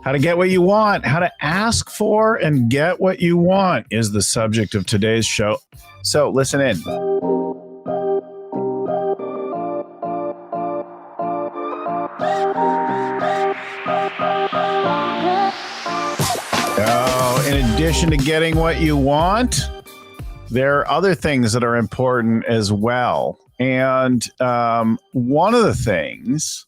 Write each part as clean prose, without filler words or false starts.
How to get what you want, how to ask for and get what you want is the subject of today's show. So listen in. In addition to getting what you want, there are other things that are important as well. And one of the things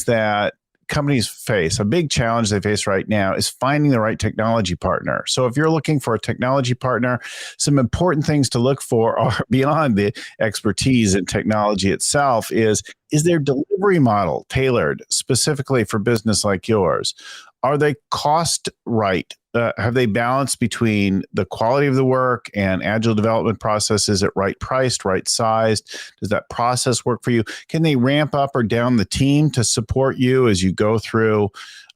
that companies face, a big challenge they face right now, is finding the right technology partner. So if you're looking for a technology partner, some important things to look for are beyond the expertise in technology itself is their delivery model tailored specifically for business like yours? Are they cost right? Have they balanced between the quality of the work and agile development process? Is it right priced, right sized? Does that process work for you? Can they ramp up or down the team to support you as you go through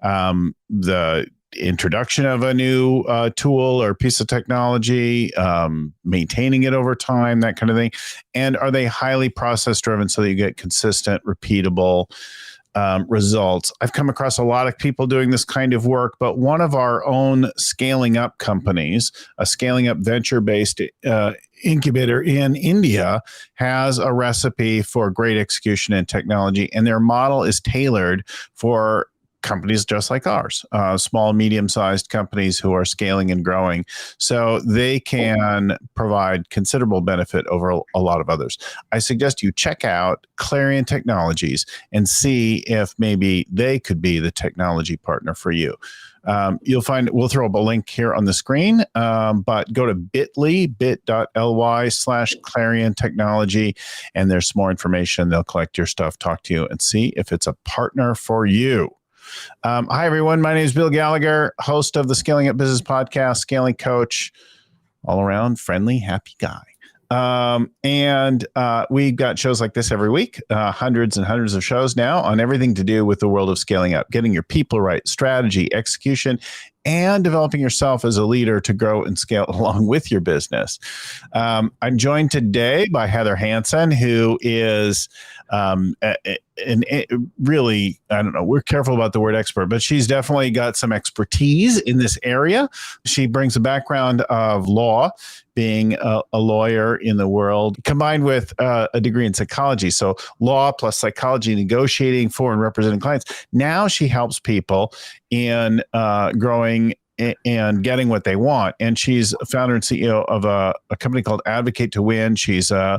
the introduction of a new tool or piece of technology, maintaining it over time, that kind of thing? And are they highly process driven so that you get consistent, repeatable results? I've come across a lot of people doing this kind of work, but one of our own scaling up companies, a scaling up venture-based incubator in India, has a recipe for great execution in technology, and their model is tailored for companies just like ours, small, medium-sized companies who are scaling and growing. So they can provide considerable benefit over a lot of others. I suggest you check out Clarion Technologies and see if maybe they could be the technology partner for you. You'll find, we'll throw up a link here on the screen, but go to bit.ly/Clarion Technology, and there's some more information. They'll collect your stuff, talk to you, and see if it's a partner for you. Hi, everyone. My name is Bill Gallagher, host of the Scaling Up Business Podcast, scaling coach, all around friendly, happy guy. And we've got shows like this every week, hundreds and hundreds of shows now on everything to do with the world of scaling up, getting your people right, strategy, execution, and developing yourself as a leader to grow and scale along with your business. I'm joined today by Heather Hansen, who is really, I don't know, we're careful about the word expert, but she's definitely got some expertise in this area. She brings a background of law, being a lawyer in the world, combined with a degree in psychology. So law plus psychology, negotiating for and representing clients. Now she helps people in growing and getting what they want. And she's a founder and CEO of a company called Advocate to Win. She's an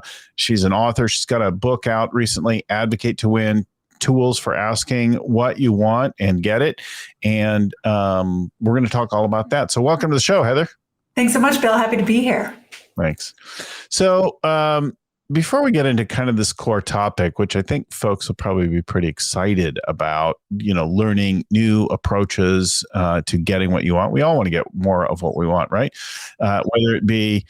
author. She's got a book out recently, Advocate to Win, Tools for Asking What You Want and Get It. And we're going to talk all about that. So welcome to the show, Heather. Thanks so much, Bill. Happy to be here. Thanks. So before we get into kind of this core topic, which I think folks will probably be pretty excited about, learning new approaches to getting what you want. We all want to get more of what we want, right? Whether it be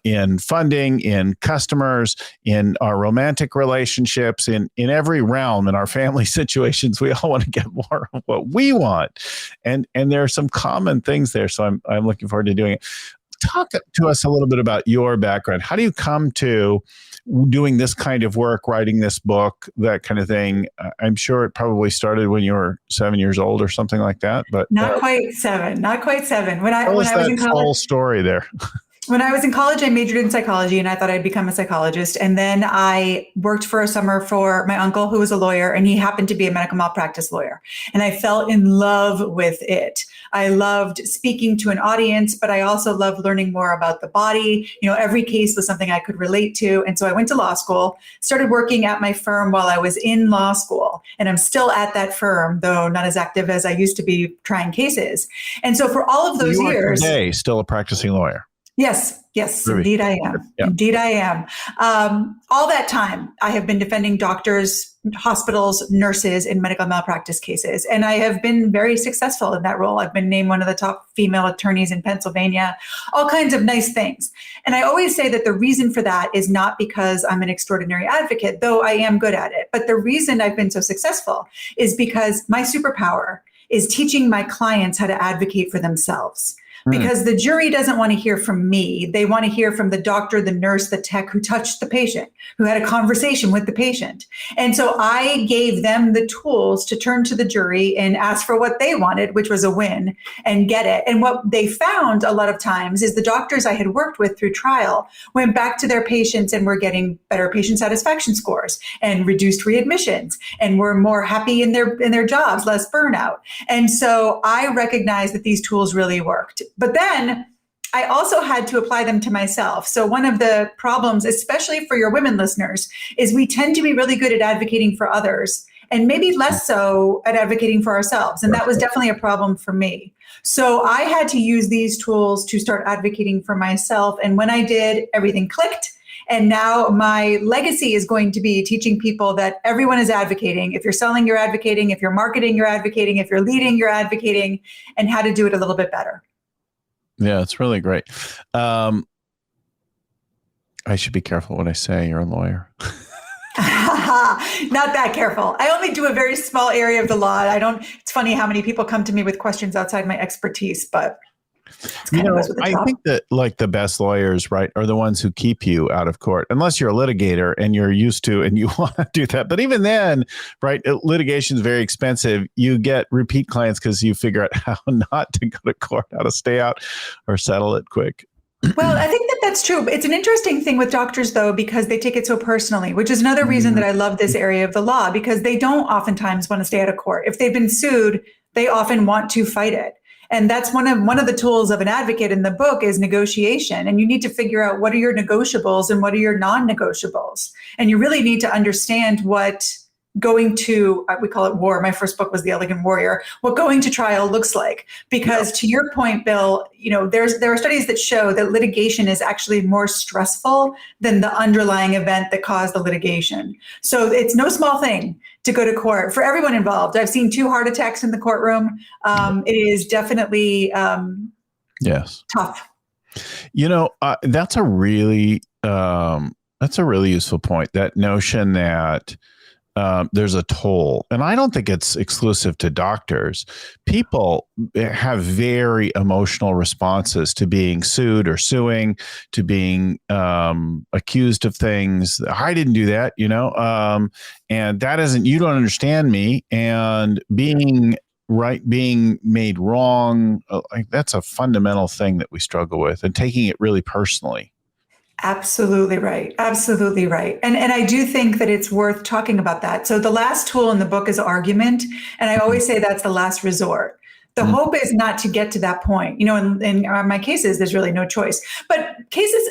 in funding, in customers, in our romantic relationships, in every realm, in our family situations, we all want to get more of what we want. And there are some common things there. So I'm looking forward to doing it. Talk to us a little bit about your background. How do you come to doing this kind of work, writing this book, that kind of thing? I'm sure it probably started when you were 7 years old or something like that. But not quite seven. When I was in college, whole story there. When I was in college, I majored in psychology and I thought I'd become a psychologist. And then I worked for a summer for my uncle, who was a lawyer, and he happened to be a medical malpractice lawyer. And I fell in love with it. I loved speaking to an audience, but I also loved learning more about the body. Every case was something I could relate to. And so I went to law school, started working at my firm while I was in law school. And I'm still at that firm, though not as active as I used to be trying cases. And so for all of those years, today, still a practicing lawyer. Yes, Ruby. indeed I am. Yeah. Indeed I am. All that time, I have been defending doctors, hospitals, nurses in medical malpractice cases, and I have been very successful in that role. I've been named one of the top female attorneys in Pennsylvania, all kinds of nice things. And I always say that the reason for that is not because I'm an extraordinary advocate, though I am good at it. But the reason I've been so successful is because my superpower is teaching my clients how to advocate for themselves. because the jury doesn't want to hear from me. They want to hear from the doctor, the nurse, the tech who touched the patient, who had a conversation with the patient. And so I gave them the tools to turn to the jury and ask for what they wanted, which was a win, and get it. And what they found a lot of times is the doctors I had worked with through trial went back to their patients and were getting better patient satisfaction scores and reduced readmissions and were more happy in their jobs, less burnout. And so I recognized that these tools really worked. But then I also had to apply them to myself. So one of the problems, especially for your women listeners, is we tend to be really good at advocating for others and maybe less so at advocating for ourselves. And that was definitely a problem for me. So I had to use these tools to start advocating for myself. And when I did, everything clicked. And now my legacy is going to be teaching people that everyone is advocating. If you're selling, you're advocating. If you're marketing, you're advocating. If you're leading, you're advocating, and how to do it a little bit better. Yeah, it's really great. I should be careful what I say. You're a lawyer. Not that careful. I only do a very small area of the law. It's funny how many people come to me with questions outside my expertise, but I think that like the best lawyers, right, are the ones who keep you out of court, unless you're a litigator and you're used to and you want to do that. But even then, right, litigation is very expensive. You get repeat clients because you figure out how not to go to court, how to stay out or settle it quick. Well, I think that that's true. It's an interesting thing with doctors, though, because they take it so personally, which is another reason that I love this area of the law, because they don't oftentimes want to stay out of court. If they've been sued, they often want to fight it. And that's one of the tools of an advocate in the book is negotiation. And you need to figure out what are your negotiables and what are your non-negotiables. And you really need to understand what going to, we call it war. My first book was The Elegant Warrior, what going to trial looks like. Because to your point, Bill, there are studies that show that litigation is actually more stressful than the underlying event that caused the litigation. So it's no small thing to go to court for everyone involved. I've seen 2 heart attacks in the courtroom. It is definitely tough. That's a really useful point. That notion that there's a toll. And I don't think it's exclusive to doctors. People have very emotional responses to being sued or suing, to being accused of things. I didn't do that, and that isn't, you don't understand me. And being made wrong, that's a fundamental thing that we struggle with, and taking it really personally. Absolutely right. Absolutely right. And I do think that it's worth talking about that. So the last tool in the book is argument. And I always say that's the last resort. The hope is not to get to that point. In my cases, there's really no choice. But cases,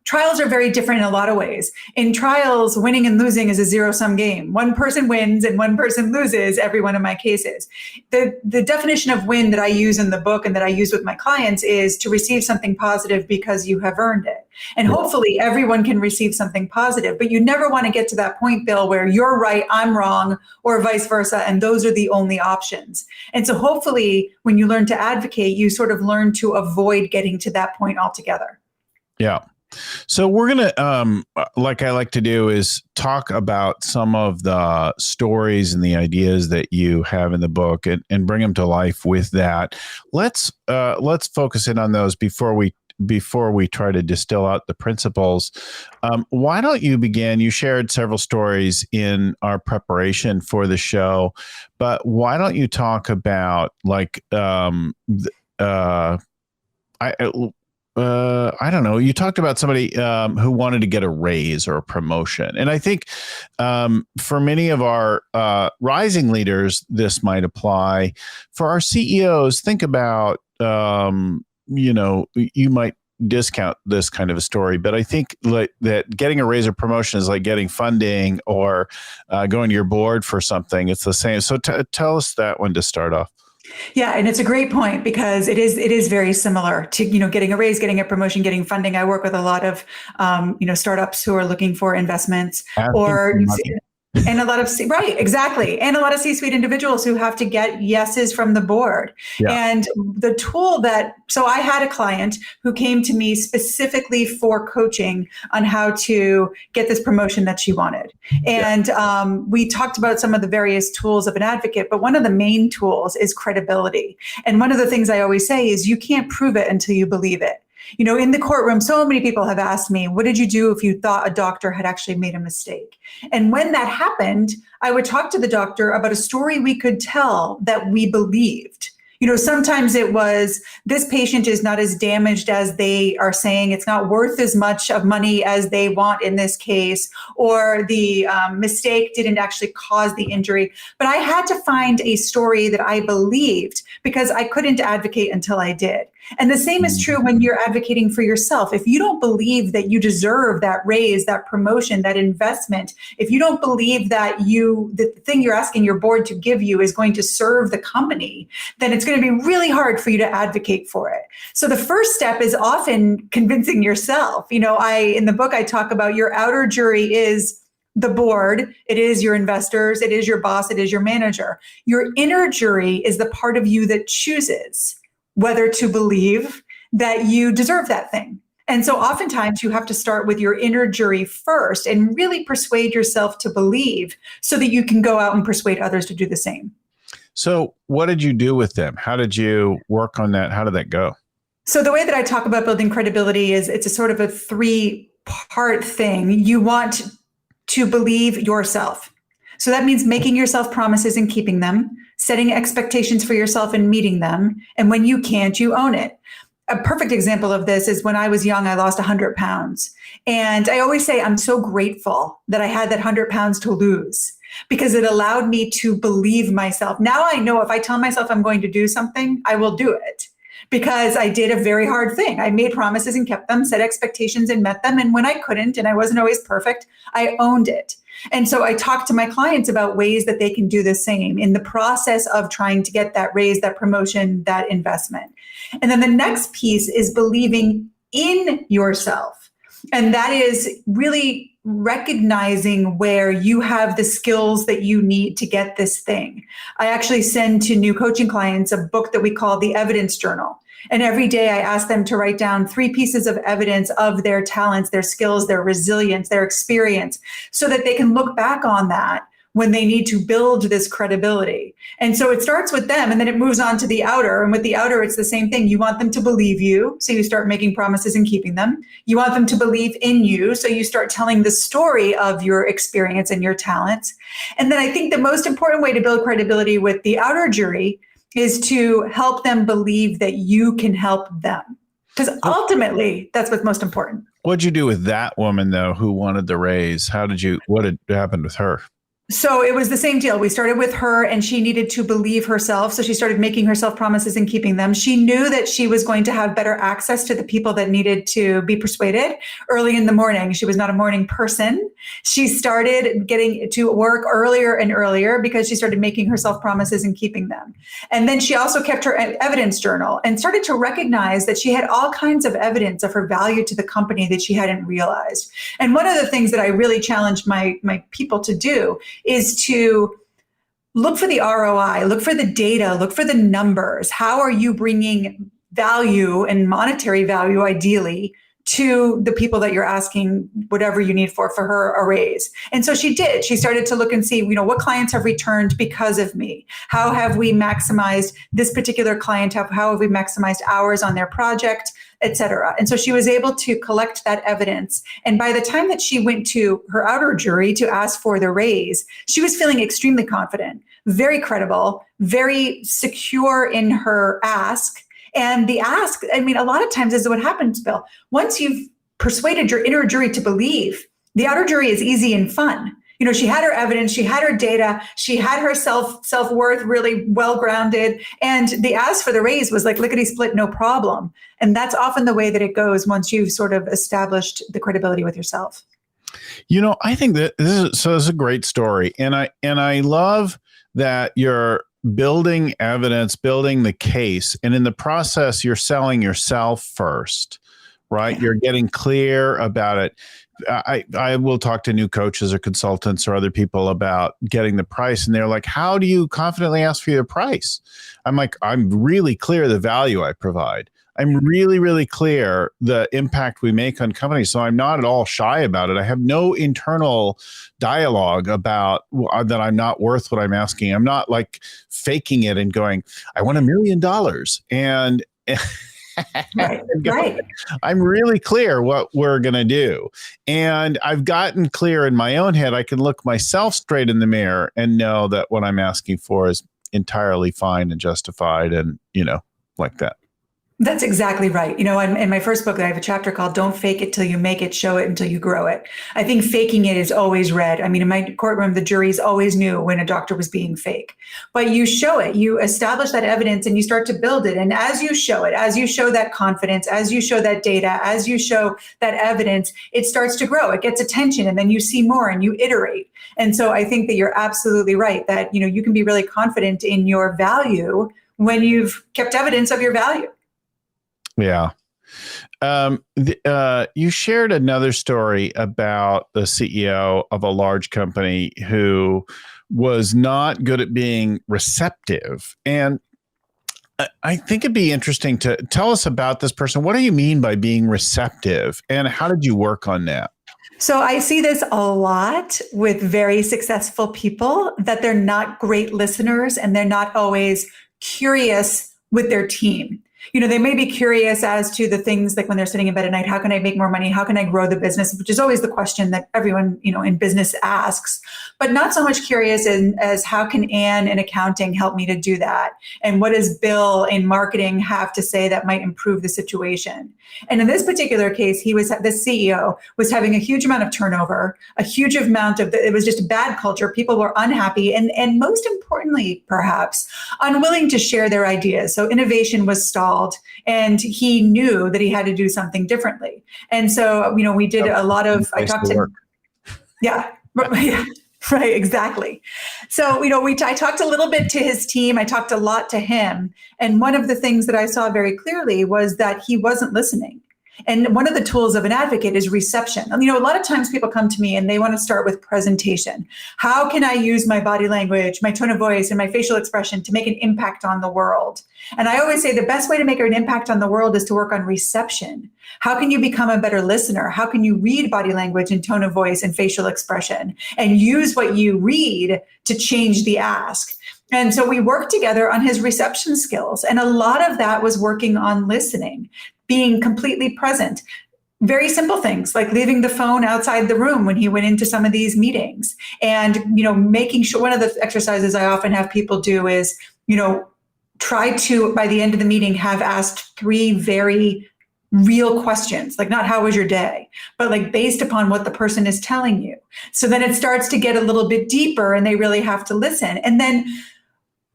trials are very different in a lot of ways. In trials, winning and losing is a zero-sum game. One person wins and one person loses every one of my cases. The definition of win that I use in the book and that I use with my clients is to receive something positive because you have earned it. And hopefully everyone can receive something positive. But you never want to get to that point, Bill, where you're right, I'm wrong, or vice versa. And those are the only options. And so hopefully when you learn to advocate, you sort of learn to avoid getting to that point altogether. Yeah. So we're going to, like I like to do, is talk about some of the stories and the ideas that you have in the book and bring them to life with that. Let's focus in on those before we try to distill out the principles. Why don't you begin? You shared several stories in our preparation for the show, but why don't you talk about I don't know. You talked about somebody who wanted to get a raise or a promotion. And I think for many of our rising leaders, this might apply. For our CEOs, think about, you might discount this kind of a story, but I think that getting a raise or promotion is like getting funding or going to your board for something. It's the same. So tell us that one to start off. Yeah, and it's a great point because it is very similar to getting a raise, getting a promotion, getting funding. I work with a lot of startups who are looking for investments And a lot of, right, exactly. And a lot of C-suite individuals who have to get yeses from the board. Yeah. And the tool so I had a client who came to me specifically for coaching on how to get this promotion that she wanted. And we talked about some of the various tools of an advocate, but one of the main tools is credibility. And one of the things I always say is you can't prove it until you believe it. You know, in the courtroom, so many people have asked me, what did you do if you thought a doctor had actually made a mistake? And when that happened, I would talk to the doctor about a story we could tell that we believed. You know, sometimes it was, this patient is not as damaged as they are saying, it's not worth as much of money as they want in this case, or the mistake didn't actually cause the injury. But I had to find a story that I believed because I couldn't advocate until I did. And the same is true when you're advocating for yourself. If you don't believe that you deserve that raise, that promotion, that investment, if you don't believe that the thing you're asking your board to give you is going to serve the company, then it's going to be really hard for you to advocate for it. So the first step is often convincing yourself. You know, in the book, I talk about your outer jury is the board, it is your investors, it is your boss, it is your manager. Your inner jury is the part of you that chooses whether to believe that you deserve that thing. And so oftentimes you have to start with your inner jury first and really persuade yourself to believe so that you can go out and persuade others to do the same. So what did you do with them? How did you work on that? How did that go? So the way that I talk about building credibility is it's a sort of a 3-part thing. You want to believe yourself. So that means making yourself promises and keeping them, setting expectations for yourself and meeting them. And when you can't, you own it. A perfect example of this is when I was young, I lost 100 pounds. And I always say, I'm so grateful that I had that 100 pounds to lose because it allowed me to believe myself. Now I know if I tell myself I'm going to do something, I will do it because I did a very hard thing. I made promises and kept them, set expectations and met them. And when I couldn't, and I wasn't always perfect, I owned it. And so I talk to my clients about ways that they can do the same in the process of trying to get that raise, that promotion, that investment. And then the next piece is believing in yourself. And that is really recognizing where you have the skills that you need to get this thing. I actually send to new coaching clients a book that we call the Evidence Journal. And every day I ask them to write down 3 pieces of evidence of their talents, their skills, their resilience, their experience, so that they can look back on that when they need to build this credibility. And so it starts with them and then it moves on to the outer. And with the outer, it's the same thing. You want them to believe you. So you start making promises and keeping them. You want them to believe in you. So you start telling the story of your experience and your talents. And then I think the most important way to build credibility with the outer jury is to help them believe that you can help them. Because ultimately, that's what's most important. What'd you do with that woman, though, who wanted the raise? What had happened with her? So it was the same deal. We started with her and she needed to believe herself. So she started making herself promises and keeping them. She knew that she was going to have better access to the people that needed to be persuaded early in the morning. She was not a morning person. She started getting to work earlier and earlier because she started making herself promises and keeping them. And then she also kept her evidence journal and started to recognize that she had all kinds of evidence of her value to the company that she hadn't realized. And one of the things that I really challenged my people to do is to look for the ROI, look for the data, look for the numbers. How are you bringing value and monetary value, ideally, to the people that you're asking whatever you need for her a raise? And so she did. She started to look and see, what clients have returned because of me? How have we maximized this particular client? How have we maximized hours on their project, et cetera? And so she was able to collect that evidence. And by the time that she went to her outer jury to ask for the raise, she was feeling extremely confident, very credible, very secure in her ask. And the ask, a lot of times is what happens, Bill. Once you've persuaded your inner jury to believe, the outer jury is easy and fun. She had her evidence, she had her data, she had her self-worth really well-grounded. And the ask for the raise was like lickety-split, no problem. And that's often the way that it goes once you've sort of established the credibility with yourself. I think that this is a great story. And I love that you're building evidence, building the case. And in the process, you're selling yourself first, right? Yeah. You're getting clear about it. I will talk to new coaches or consultants or other people about getting the price. And they're like, how do you confidently ask for your price? I'm like, I'm really clear the value I provide. I'm really, really clear the impact we make on companies. So I'm not at all shy about it. I have no internal dialogue about that I'm not worth what I'm asking. I'm not like faking it and going, I want $1 million. And Right. I'm really clear what we're going to do. And I've gotten clear in my own head. I can look myself straight in the mirror and know that what I'm asking for is entirely fine and justified and, like that. That's exactly right. In my first book, I have a chapter called Don't Fake It Till You Make It, Show It Until You Grow It. I think faking it is always red. I mean, in my courtroom, the juries always knew when a doctor was being fake. But you show it, you establish that evidence and you start to build it. And as you show it, as you show that confidence, as you show that data, as you show that evidence, it starts to grow. It gets attention and then you see more and you iterate. And so I think that you're absolutely right that, you can be really confident in your value when you've kept evidence of your value. Yeah. You shared another story about the CEO of a large company who was not good at being receptive. And I think it'd be interesting to tell us about this person. What do you mean by being receptive? And how did you work on that? So I see this a lot with very successful people, that they're not great listeners and they're not always curious with their team. They may be curious as to the things like when they're sitting in bed at night, how can I make more money? How can I grow the business? Which is always the question that everyone, in business asks, but not so much curious as how can Anne in accounting help me to do that? And what does Bill in marketing have to say that might improve the situation? And in this particular case, the CEO was having a huge amount of turnover, a huge amount it was just a bad culture. People were unhappy and most importantly, perhaps, unwilling to share their ideas. So innovation was stalled. And he knew that he had to do something differently. And so, we did a lot of, I talked to, yeah, right, exactly. So, I talked a little bit to his team. I talked a lot to him. And one of the things that I saw very clearly was that he wasn't listening. And one of the tools of an advocate is reception. A lot of times people come to me and they want to start with presentation. How can I use my body language, my tone of voice, and my facial expression to make an impact on the world? And I always say the best way to make an impact on the world is to work on reception. How can you become a better listener? How can you read body language and tone of voice and facial expression and use what you read to change the ask? And so we worked together on his reception skills. And a lot of that was working on listening, being completely present. Very simple things like leaving the phone outside the room when he went into some of these meetings. And, making sure one of the exercises I often have people do is, try to, by the end of the meeting, have asked 3 very real questions, like not how was your day, but like based upon what the person is telling you. So then it starts to get a little bit deeper and they really have to listen. And then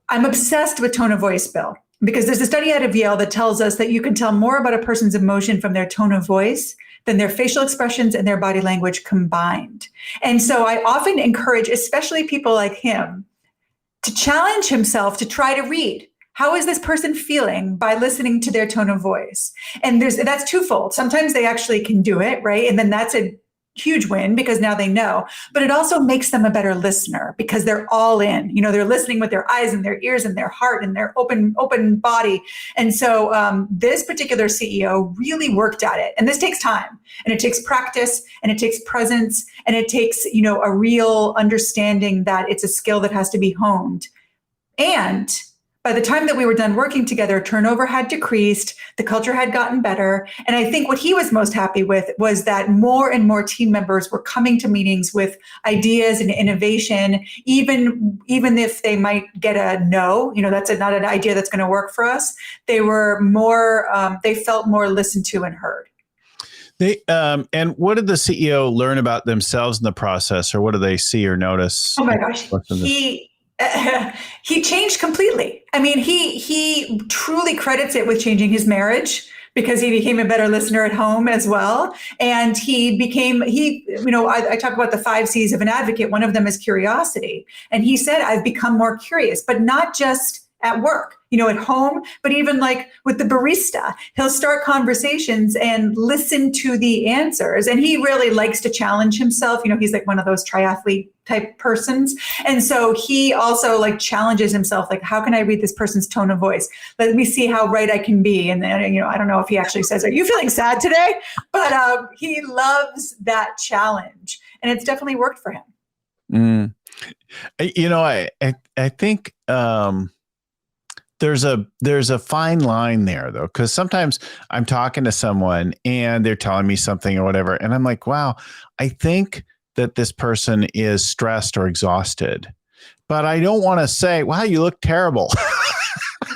I'm obsessed with tone of voice, Bill, because there's a study out of Yale that tells us that you can tell more about a person's emotion from their tone of voice than their facial expressions and their body language combined. And so I often encourage, especially people like him, to challenge himself to try to read. How is this person feeling by listening to their tone of voice? And that's twofold. Sometimes they actually can do it, right? And then that's a huge win because now they know, but it also makes them a better listener because they're all in, they're listening with their eyes and their ears and their heart and their open body. And so this particular CEO really worked at it. And this takes time and it takes practice and it takes presence and it takes, a real understanding that it's a skill that has to be honed. And by the time that we were done working together, turnover had decreased, the culture had gotten better. And I think what he was most happy with was that more and more team members were coming to meetings with ideas and innovation, even if they might get a no, that's not an idea that's going to work for us. They were more, they felt more listened to and heard. And what did the CEO learn about themselves in the process, or what do they see or notice? Oh my gosh, he changed completely. I mean, he truly credits it with changing his marriage because he became a better listener at home as well. And I talk about the 5 C's of an advocate. One of them is curiosity. And he said, I've become more curious, but not just at work, at home, but even like with the barista, he'll start conversations and listen to the answers. And he really likes to challenge himself. He's like one of those triathlete type persons. And so he also like challenges himself, like, how can I read this person's tone of voice? Let me see how right I can be. And then, I don't know if he actually says, are you feeling sad today? But he loves that challenge, and it's definitely worked for him. I think there's a fine line there, though, because sometimes I'm talking to someone and they're telling me something or whatever, and I'm like, wow, I think that this person is stressed or exhausted, but I don't want to say, wow, you look terrible.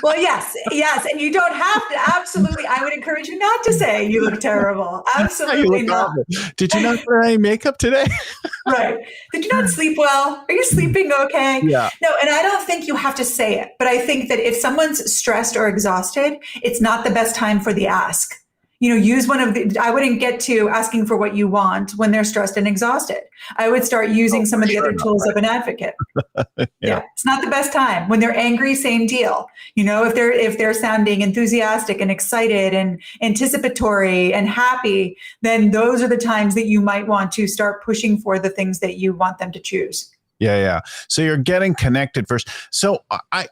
Well, yes. And you don't have to. Absolutely. I would encourage you not to say you look terrible. Absolutely not. Awful. Did you not put any makeup today? Right. Did you not sleep well? Are you sleeping okay? Yeah. No, and I don't think you have to say it, but I think that if someone's stressed or exhausted, it's not the best time for the ask. Use I wouldn't get to asking for what you want when they're stressed and exhausted. I would start using some of the other tools of an advocate. Yeah. It's not the best time. When they're angry, same deal. If they're sounding enthusiastic and excited and anticipatory and happy, then those are the times that you might want to start pushing for the things that you want them to choose. Yeah. So you're getting connected first. So I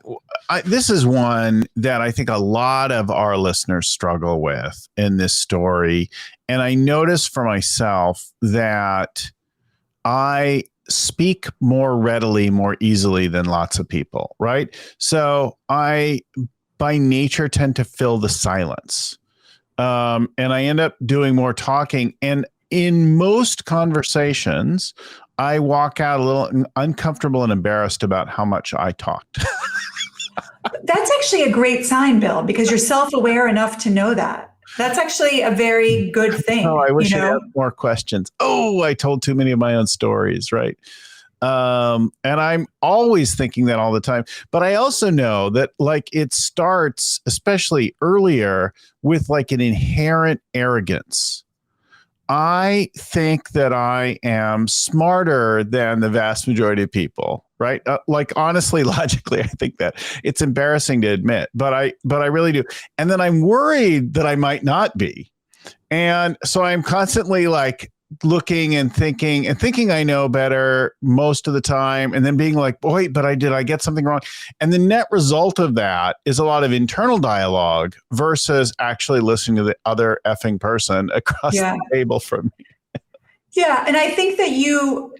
this is one that I think a lot of our listeners struggle with in this story. And I noticed for myself that I speak more readily, more easily than lots of people, right? So I, by nature, tend to fill the silence. And I end up doing more talking. And in most conversations, I walk out a little uncomfortable and embarrassed about how much I talked. That's actually a great sign, Bill, because you're self-aware enough to know that. That's actually a very good thing. Oh, I wish I had more questions. Oh, I told too many of my own stories, right? And I'm always thinking that all the time. But I also know that like it starts, especially earlier, with like an inherent arrogance. I think that I am smarter than the vast majority of people, right? Like honestly, logically, I think that it's embarrassing to admit, but I really do. And then I'm worried that I might not be. And so I'm constantly like looking and thinking I know better most of the time, and then being like, boy, but did I get something wrong? And the net result of that is a lot of internal dialogue versus actually listening to the other effing person across the table from me. Yeah. And I think that you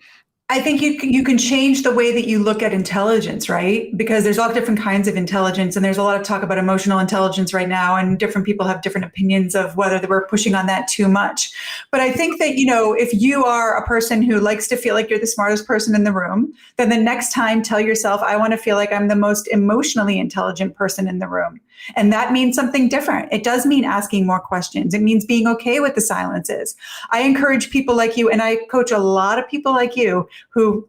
can change the way that you look at intelligence, right? Because there's all different kinds of intelligence, and there's a lot of talk about emotional intelligence right now, and different people have different opinions of whether we're pushing on that too much. But I think that, if you are a person who likes to feel like you're the smartest person in the room, then the next time tell yourself, I want to feel like I'm the most emotionally intelligent person in the room. And that means something different. It does mean asking more questions. It means being okay with the silences. I encourage people like you, and I coach a lot of people like you who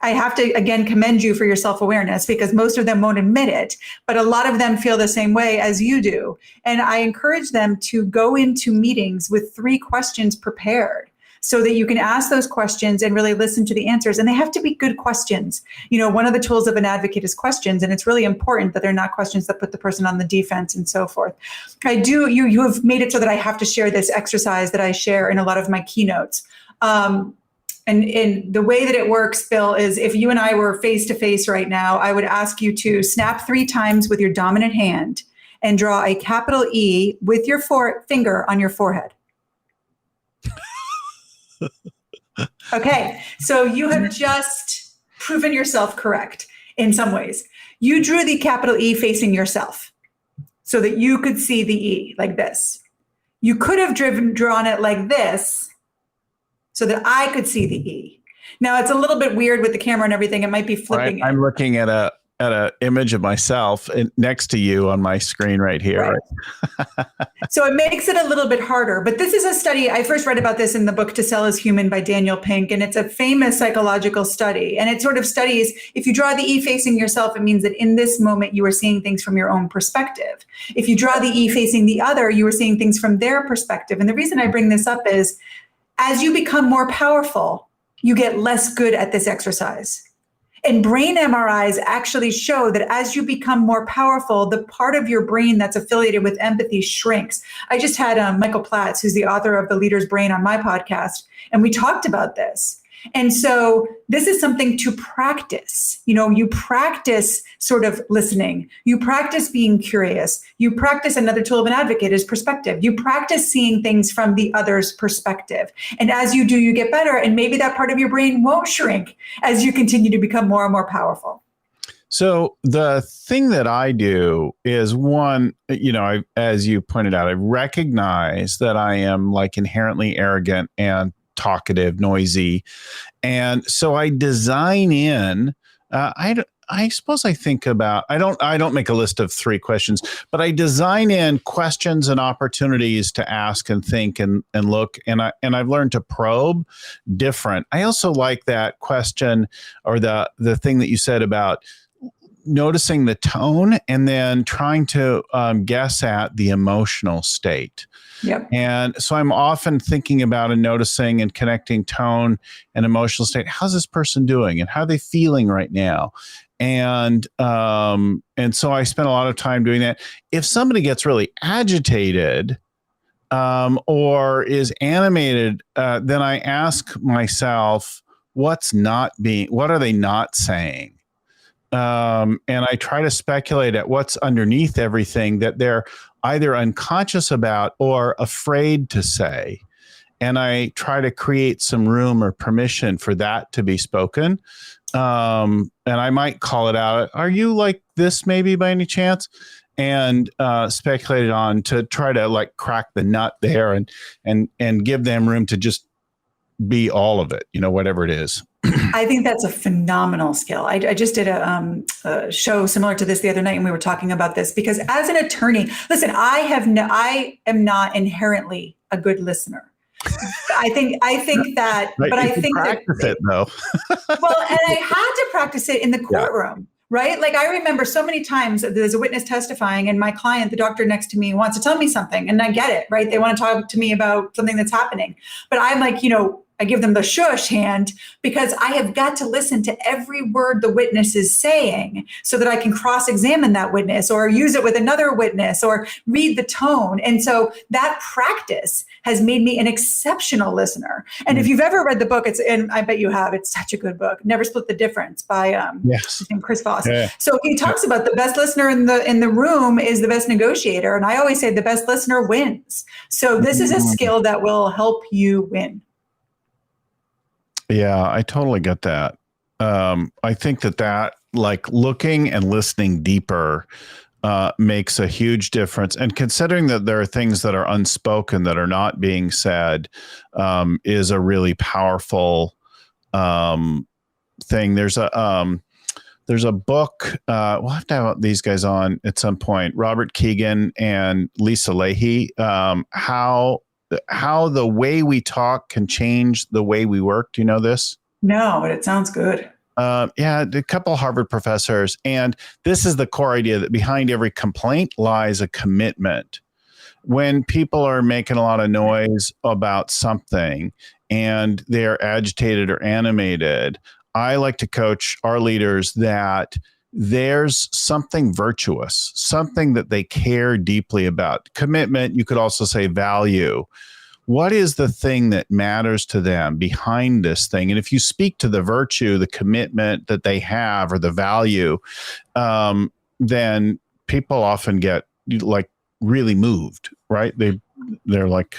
I have to, again, commend you for your self-awareness, because most of them won't admit it, but a lot of them feel the same way as you do. And I encourage them to go into meetings with 3 questions prepared, so that you can ask those questions and really listen to the answers. And they have to be good questions. One of the tools of an advocate is questions, and it's really important that they're not questions that put the person on the defense and so forth. You have made it so that I have to share this exercise that I share in a lot of my keynotes. And the way that it works, Bill, is if you and I were face to face right now, I would ask you to snap 3 times with your dominant hand and draw a capital E with your finger on your forehead. Okay, so you have just proven yourself correct in some ways. You drew the capital E facing yourself so that you could see the E like this. You could have drawn it like this so that I could see the E. Now, it's a little bit weird with the camera and everything. It might be flipping. Right. I'm looking at a image of myself next to you on my screen right here. Right. So it makes it a little bit harder. But this is a study. I first read about this in the book To Sell is Human by Daniel Pink. And it's a famous psychological study. And it sort of studies, if you draw the E facing yourself, it means that in this moment, you are seeing things from your own perspective. If you draw the E facing the other, you are seeing things from their perspective. And the reason I bring this up is, as you become more powerful, you get less good at this exercise. And brain MRIs actually show that as you become more powerful, the part of your brain that's affiliated with empathy shrinks. I just had Michael Platts, who's the author of The Leader's Brain, on my podcast, and we talked about this. And so this is something to practice. You practice sort of listening. You practice being curious. You practice, another tool of an advocate is perspective. You practice seeing things from the other's perspective. And as you do, you get better. And maybe that part of your brain won't shrink as you continue to become more and more powerful. So the thing that I do is, one, as you pointed out, I recognize that I am like inherently arrogant and talkative, noisy. And so I design in, I suppose I think about, I don't make a list of 3 questions, but I design in questions and opportunities to ask and think and look. And I've learned to probe different. I also like that question, or the thing that you said about noticing the tone and then trying to guess at the emotional state. Yep. And so I'm often thinking about and noticing and connecting tone and emotional state. How's this person doing and how are they feeling right now? And so I spend a lot of time doing that. If somebody gets really agitated or is animated, then I ask myself, what are they not saying? And I try to speculate at what's underneath everything that they're either unconscious about or afraid to say. And I try to create some room or permission for that to be spoken. And I might call it out. Are you like this maybe by any chance? And speculate it on to try to like crack the nut there and give them room to just be all of it, whatever it is. I think that's a phenomenal skill. I just did a show similar to this the other night, and we were talking about this because as an attorney, listen, I am not inherently a good listener. I think that, right, but I think practice it though. Well, and I had to practice it in the courtroom. Yeah. Right? Like I remember so many times there's a witness testifying and my client, the doctor next to me, wants to tell me something, and I get it, right? They want to talk to me about something that's happening. But I'm like, I give them the shush hand because I have got to listen to every word the witness is saying so that I can cross-examine that witness or use it with another witness or read the tone. And so that practice has made me an exceptional listener. And if you've ever read the book, and I bet you have, it's such a good book, Never Split the Difference by Chris Voss. Yeah. So he talks about the best listener in the room is the best negotiator. And I always say the best listener wins. So this is a skill that will help you win. Yeah, I totally get that. I think that like looking and listening deeper makes a huge difference. And considering that there are things that are unspoken that are not being said is a really powerful thing. There's a book, we'll have to have these guys on at some point, Robert Keegan and Lisa Leahy, how the way we talk can change the way we work. Do you know this? No, but it sounds good. Yeah, a couple Harvard professors. And this is the core idea that behind every complaint lies a commitment. When people are making a lot of noise about something and they're agitated or animated, I like to coach our leaders that there's something virtuous, something that they care deeply about. Commitment, you could also say value. What is the thing that matters to them behind this thing? And if you speak to the virtue, the commitment that they have or the value, then people often get like really moved, right? They're like,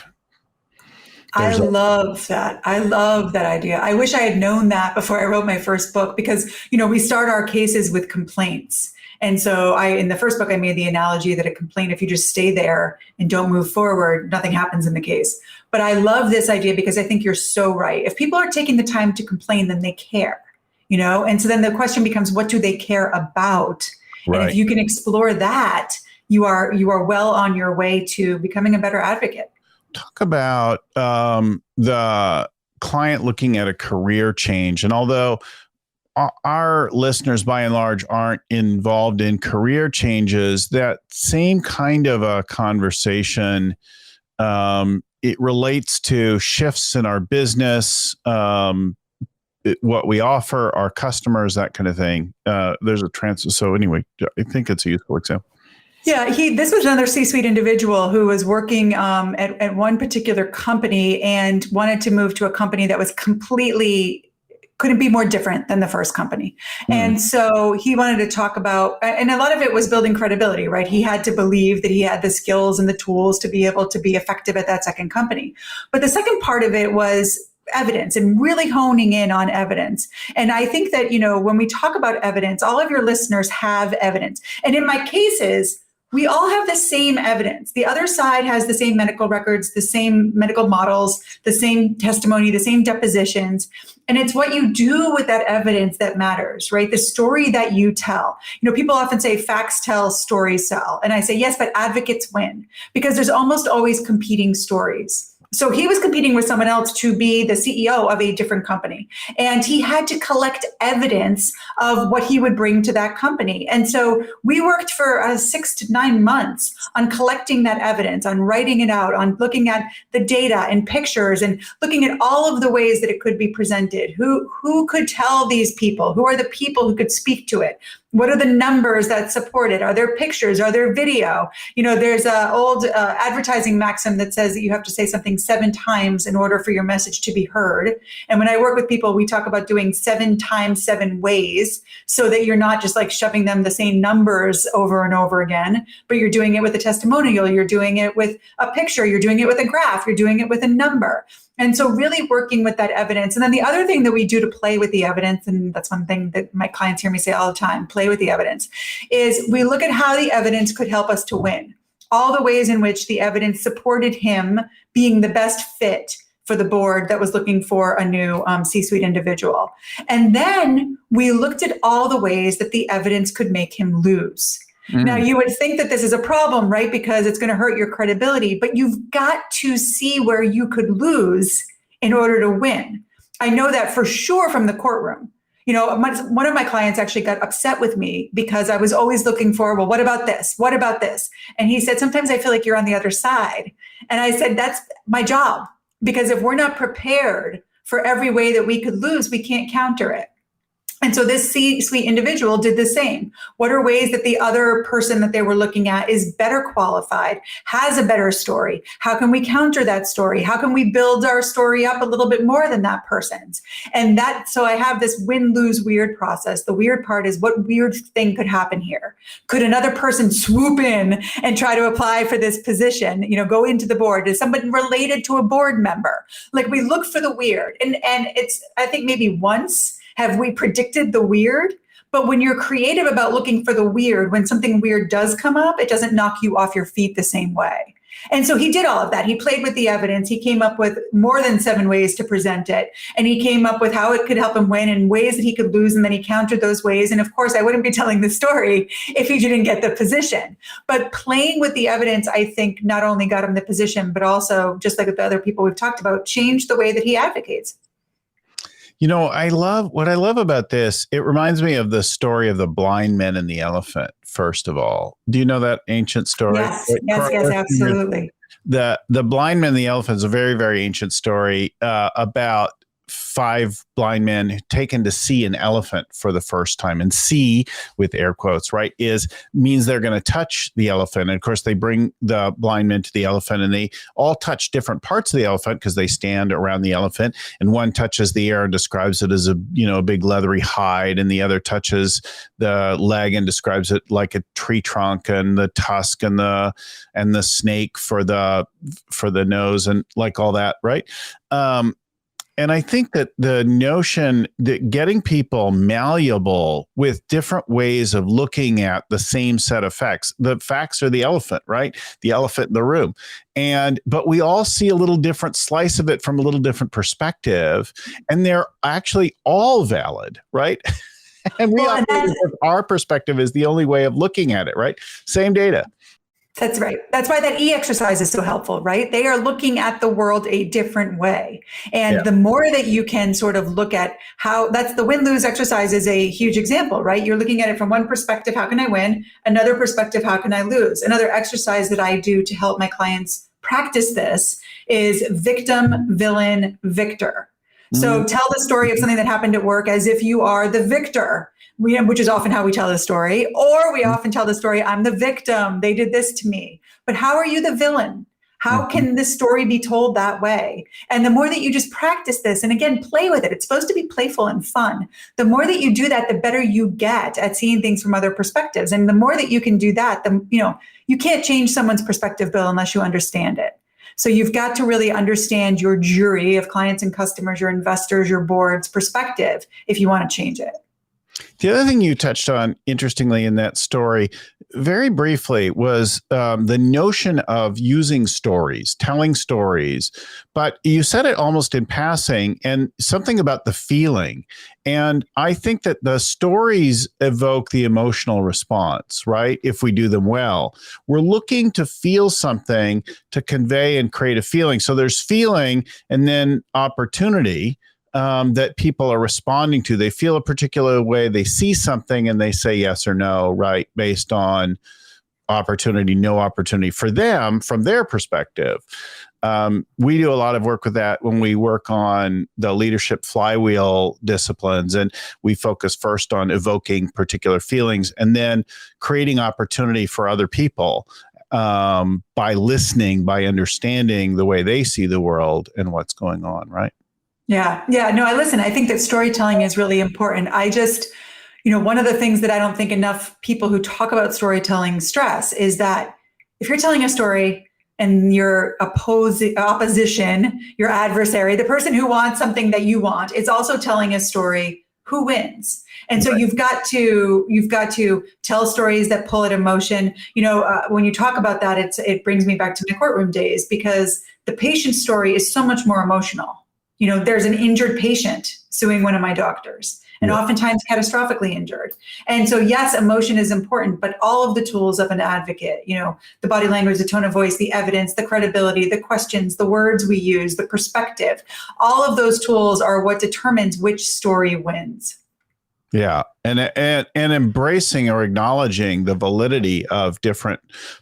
I love that. I love that idea. I wish I had known that before I wrote my first book because, we start our cases with complaints. And so in the first book, I made the analogy that a complaint, if you just stay there and don't move forward, nothing happens in the case. But I love this idea because I think you're so right. If people are taking the time to complain, then they care, And so then the question becomes, what do they care about? Right. And if you can explore that, you are well on your way to becoming a better advocate. Talk about the client looking at a career change. And although our listeners, by and large, aren't involved in career changes, that same kind of a conversation, it relates to shifts in our business, what we offer our customers, that kind of thing. There's a transfer. So anyway, I think it's a useful example. Yeah, this was another C-suite individual who was working at one particular company and wanted to move to a company that was couldn't be more different than the first company. And so he wanted to talk about, and a lot of it was building credibility, right? He had to believe that he had the skills and the tools to be able to be effective at that second company. But the second part of it was evidence and really honing in on evidence. And I think that, when we talk about evidence, all of your listeners have evidence. And in my cases, we all have the same evidence. The other side has the same medical records, the same medical models, the same testimony, the same depositions. And it's what you do with that evidence that matters, right? The story that you tell. People often say facts tell, stories sell. And I say, yes, but advocates win because there's almost always competing stories. So he was competing with someone else to be the CEO of a different company. And he had to collect evidence of what he would bring to that company. And so we worked for 6 to 9 months on collecting that evidence, on writing it out, on looking at the data and pictures and looking at all of the ways that it could be presented. Who could tell these people? Who are the people who could speak to it? What are the numbers that support it? Are there pictures? Are there video? There's an old advertising maxim that says that you have to say something 7 times in order for your message to be heard. And when I work with people, we talk about doing 7 times 7 ways so that you're not just like shoving them the same numbers over and over again, but you're doing it with a testimonial. You're doing it with a picture. You're doing it with a graph. You're doing it with a number. And so really working with that evidence. And then the other thing that we do to play with the evidence, and that's one thing that my clients hear me say all the time, play with the evidence, is we look at how the evidence could help us to win. All the ways in which the evidence supported him being the best fit for the board that was looking for a new C-suite individual. And then we looked at all the ways that the evidence could make him lose. Now, you would think that this is a problem, right? Because it's going to hurt your credibility, but you've got to see where you could lose in order to win. I know that for sure from the courtroom. One of my clients actually got upset with me because I was always looking for, well, what about this? What about this? And he said, sometimes I feel like you're on the other side. And I said, that's my job, because if we're not prepared for every way that we could lose, we can't counter it. And so this C-suite individual did the same. What are ways that the other person that they were looking at is better qualified, has a better story? How can we counter that story? How can we build our story up a little bit more than that person's? And so I have this win-lose-weird process. The weird part is, what weird thing could happen here? Could another person swoop in and try to apply for this position, go into the board? Is somebody related to a board member? Like, we look for the weird. And it's, I think maybe once have we predicted the weird? But when you're creative about looking for the weird, when something weird does come up, it doesn't knock you off your feet the same way. And so he did all of that. He played with the evidence. He came up with more than 7 ways to present it. And he came up with how it could help him win and ways that he could lose. And then he countered those ways. And of course, I wouldn't be telling the story if he didn't get the position. But playing with the evidence, I think, not only got him the position, but also, just like with the other people we've talked about, changed the way that he advocates. What I love about this, it reminds me of the story of the blind men and the elephant, first of all. Do you know that ancient story? Yes, absolutely. The blind men and the elephant is a very, very ancient story about 5 blind men taken to see an elephant for the first time. And see, with air quotes, right, means they're going to touch the elephant. And of course, they bring the blind men to the elephant, and they all touch different parts of the elephant because they stand around the elephant. And one touches the air and describes it as a big leathery hide, and the other touches the leg and describes it like a tree trunk, and the tusk and the snake for the nose, and like all that, right? And I think that the notion that getting people malleable with different ways of looking at the same set of facts, the facts are the elephant, right? The elephant in the room. But we all see a little different slice of it from a little different perspective, and they're actually all valid, right? And our perspective is the only way of looking at it, right? Same data. That's right. That's why that exercise is so helpful, right? They are looking at the world a different way. And the more that you can sort of look at how, that's the win-lose exercise is a huge example, right? You're looking at it from one perspective, how can I win? Another perspective, how can I lose? Another exercise that I do to help my clients practice this is victim, villain, victor. So tell the story of something that happened at work as if you are the victor, which is often how we tell the story. Or we often tell the story, I'm the victim. They did this to me. But how are you the villain? How can this story be told that way? And the more that you just practice this, and again, play with it, it's supposed to be playful and fun. The more that you do that, the better you get at seeing things from other perspectives. And the more that you can do that, you can't change someone's perspective, Bill, unless you understand it. So you've got to really understand your jury of clients and customers, your investors, your board's perspective if you want to change it. The other thing you touched on, interestingly, in that story, very briefly, was the notion of using stories, telling stories. But you said it almost in passing, and something about the feeling. And I think that the stories evoke the emotional response, right? If we do them well, we're looking to feel something to convey and create a feeling. So there's feeling and then opportunity. That people are responding to. They feel a particular way, they see something and they say yes or no, right? Based on opportunity, no opportunity for them from their perspective. We do a lot of work with that when we work on the leadership flywheel disciplines, and we focus first on evoking particular feelings and then creating opportunity for other people by listening, by understanding the way they see the world and what's going on, right? Yeah. No, I think that storytelling is really important. One of the things that I don't think enough people who talk about storytelling stress is that if you're telling a story and your opposition, your adversary, the person who wants something that you want, is also telling a story, who wins? And so you've got to tell stories that pull at emotion. When you talk about that, it brings me back to my courtroom days, because the patient story is so much more emotional. There's an injured patient suing one of my doctors, and oftentimes catastrophically injured. And so, yes, emotion is important, but all of the tools of an advocate, the body language, the tone of voice, the evidence, the credibility, the questions, the words we use, the perspective, all of those tools are what determines which story wins. Yeah. And embracing or acknowledging the validity of different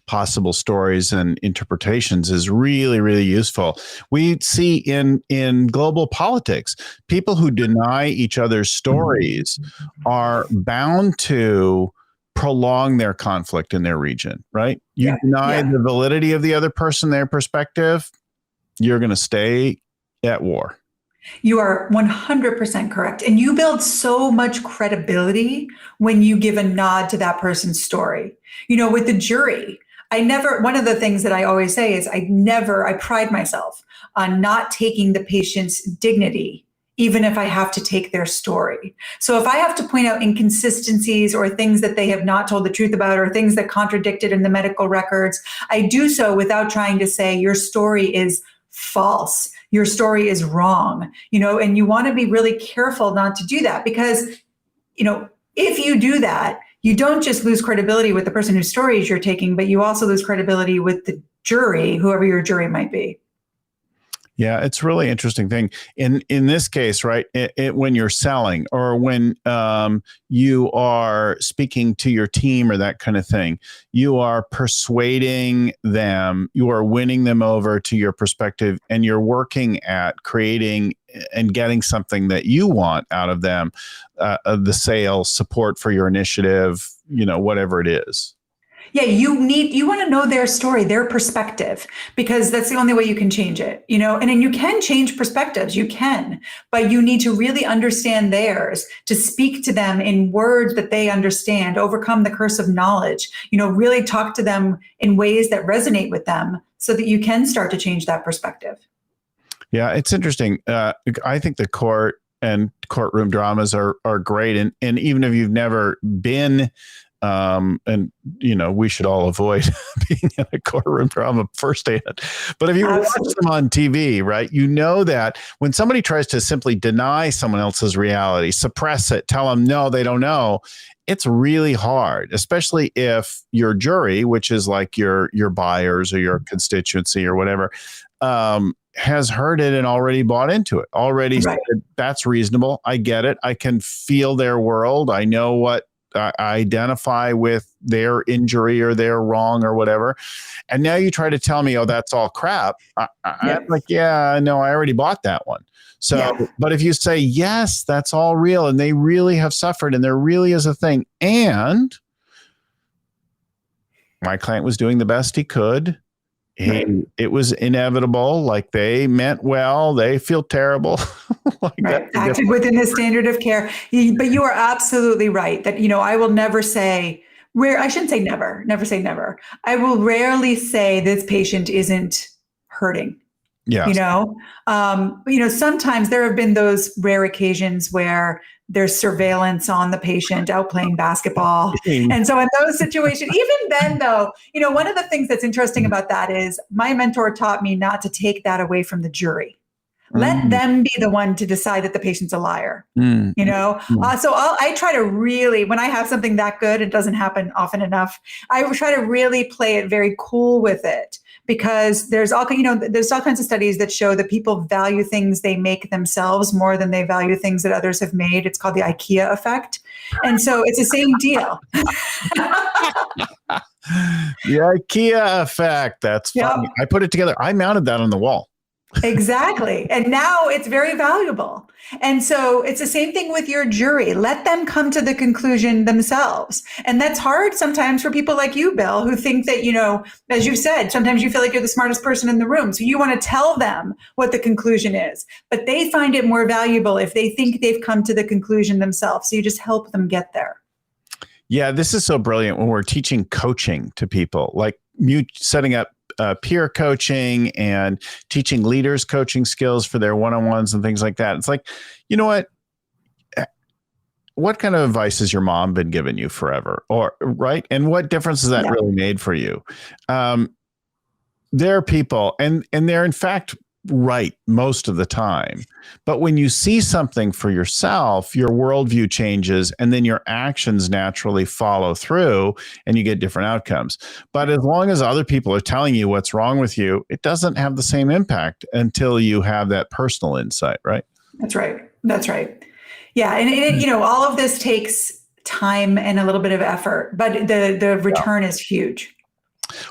possible stories and interpretations is really, really useful. We see in global politics, people who deny each other's stories are bound to prolong their conflict in their region, right? You deny the validity of the other person, their perspective, you're going to stay at war. You are 100% correct. And you build so much credibility when you give a nod to that person's story. With the jury, one of the things that I always say is I pride myself on not taking the patient's dignity, even if I have to take their story. So if I have to point out inconsistencies or things that they have not told the truth about, or things that contradicted in the medical records, I do so without trying to say your story is false. Your story is wrong, and you want to be really careful not to do that, because, if you do that, you don't just lose credibility with the person whose stories you're taking, but you also lose credibility with the jury, whoever your jury might be. Yeah, it's a really interesting thing. In this case, right, when you're selling or when you are speaking to your team or that kind of thing, you are persuading them, you are winning them over to your perspective, and you're working at creating and getting something that you want out of them, the sales, support for your initiative, whatever it is. Yeah, you want to know their story, their perspective, because that's the only way you can change it, and you can change perspectives, but you need to really understand theirs, to speak to them in words that they understand, overcome the curse of knowledge, really talk to them in ways that resonate with them so that you can start to change that perspective. Yeah, it's interesting. I think the court and courtroom dramas are great. And even if you've never been we should all avoid being in a courtroom drama firsthand. But if you watch them on TV, right, that when somebody tries to simply deny someone else's reality, suppress it, tell them, no, they don't know, it's really hard, especially if your jury, which is like your buyers or your constituency or whatever, has heard it and already bought into it, already said, that's reasonable. I get it. I can feel their world. I know what identify with their injury or their wrong or whatever. And now you try to tell me, oh, that's all crap. I'm like, yeah, no, I already bought that one. So, but if you say, yes, that's all real and they really have suffered and there really is a thing. And my client was doing the best he could. It was inevitable. Like they meant well. They feel terrible. Acted within the standard of care. But you are absolutely right that, I will never say I shouldn't say never say never. I will rarely say this patient isn't hurting. Yeah. Sometimes there have been those rare occasions where there's surveillance on the patient out playing basketball. And so in those situations, even then though, one of the things that's interesting about that is my mentor taught me not to take that away from the jury. Let them be the one to decide that the patient's a liar, So I try to really, when I have something that good, it doesn't happen often enough. I try to really play it very cool with it because there's all kinds of studies that show that people value things they make themselves more than they value things that others have made. It's called the IKEA effect. And so it's the same deal. The IKEA effect. That's funny. I put it together. I mounted that on the wall. Exactly. And now it's very valuable. And so it's the same thing with your jury. Let them come to the conclusion themselves. And that's hard sometimes for people like you, Bill, who think that, as you said, sometimes you feel like you're the smartest person in the room. So you want to tell them what the conclusion is, but they find it more valuable if they think they've come to the conclusion themselves. So you just help them get there. Yeah, this is so brilliant when we're teaching coaching to people, like setting up peer coaching and teaching leaders coaching skills for their one-on-ones and things like that. It's like, you know what kind of advice has your mom been giving you forever? Or right. And what difference has that really made for you? There are people and they're in fact right most of the time. But when you see something for yourself, your worldview changes and then your actions naturally follow through and you get different outcomes. But as long as other people are telling you what's wrong with you, it doesn't have the same impact until you have that personal insight, right? That's right. Yeah. And all of this takes time and a little bit of effort, but the return is huge.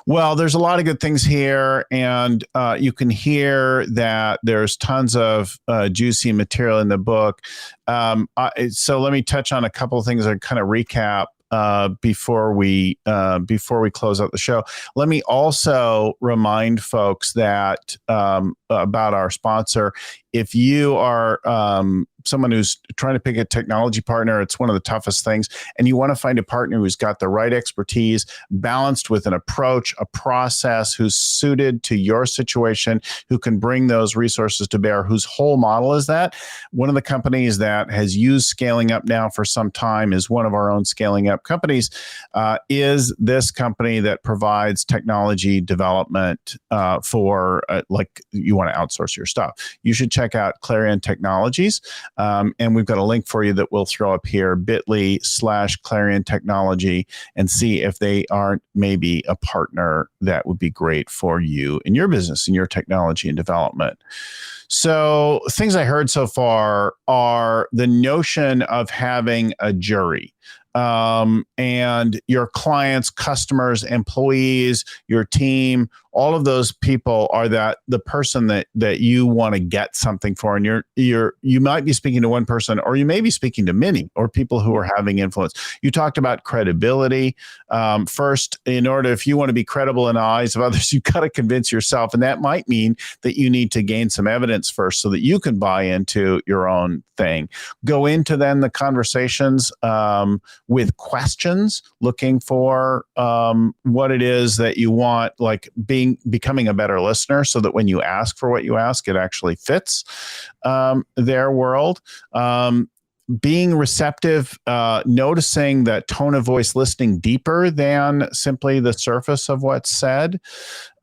Well, there's a lot of good things here, and you can hear that there's tons of juicy material in the book. So let me touch on a couple of things and kind of recap before we close out the show. Let me also remind folks that about our sponsor. If you are someone who's trying to pick a technology partner, it's one of the toughest things. And you want to find a partner who's got the right expertise, balanced with an approach, a process, who's suited to your situation, who can bring those resources to bear, whose whole model is that. One of the companies that has used Scaling Up now for some time is one of our own Scaling Up companies, is this company that provides technology development for like you want to outsource your stuff. You should check out Clarion Technologies. And we've got a link for you that we'll throw up here, bit.ly/Clarion Technology, and see if they aren't maybe a partner that would be great for you in your business, in your technology and development. So things I heard so far are the notion of having a jury. And your clients, customers, employees, your team, all of those people are the person that you want to get something for. And you might be speaking to one person, or you may be speaking to many, or people who are having influence. You talked about credibility. First, if you want to be credible in the eyes of others, you've got to convince yourself. And that might mean that you need to gain some evidence first so that you can buy into your own thing. Go into then the conversations with questions, looking for what it is that you want, like becoming a better listener, so that when you ask for what you ask, it actually fits their world. Being receptive, noticing that tone of voice, listening deeper than simply the surface of what's said,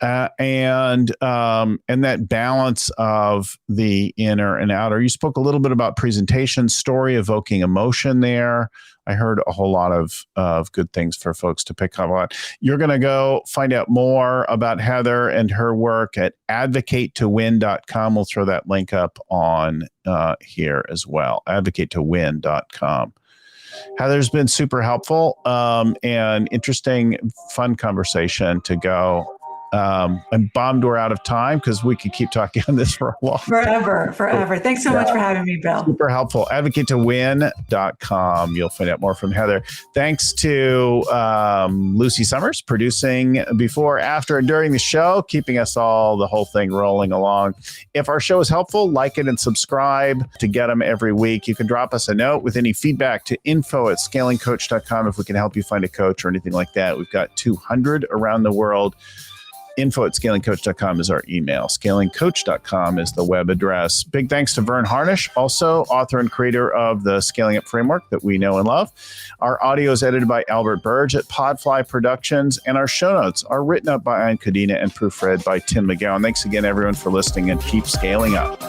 and that balance of the inner and outer. You spoke a little bit about presentation, story, evoking emotion there. I heard a whole lot of good things for folks to pick up on. You're going to go find out more about Heather and her work at advocatetowin.com. We'll throw that link up on here as well, advocatetowin.com. Heather's been super helpful and interesting, fun conversation to go. I'm bummed we're out of time because we could keep talking on this for a long time. Forever. Thanks so much for having me, Bill. Super helpful. AdvocateToWin.com. You'll find out more from Heather. Thanks to Lucy Summers producing before, after, and during the show, keeping us all, the whole thing rolling along. If our show is helpful, like it and subscribe to get them every week. You can drop us a note with any feedback to info@scalingcoach.com if we can help you find a coach or anything like that. We've got 200 around the world. info@scalingcoach.com is our email. Scalingcoach.com is the web address. Big thanks to Vern Harnish, also author and creator of the Scaling Up Framework that we know and love. Our audio is edited by Albert Burge at Podfly Productions, and our show notes are written up by Ian Cadena and proofread by Tim McGowan. Thanks again, everyone, for listening, and keep scaling up.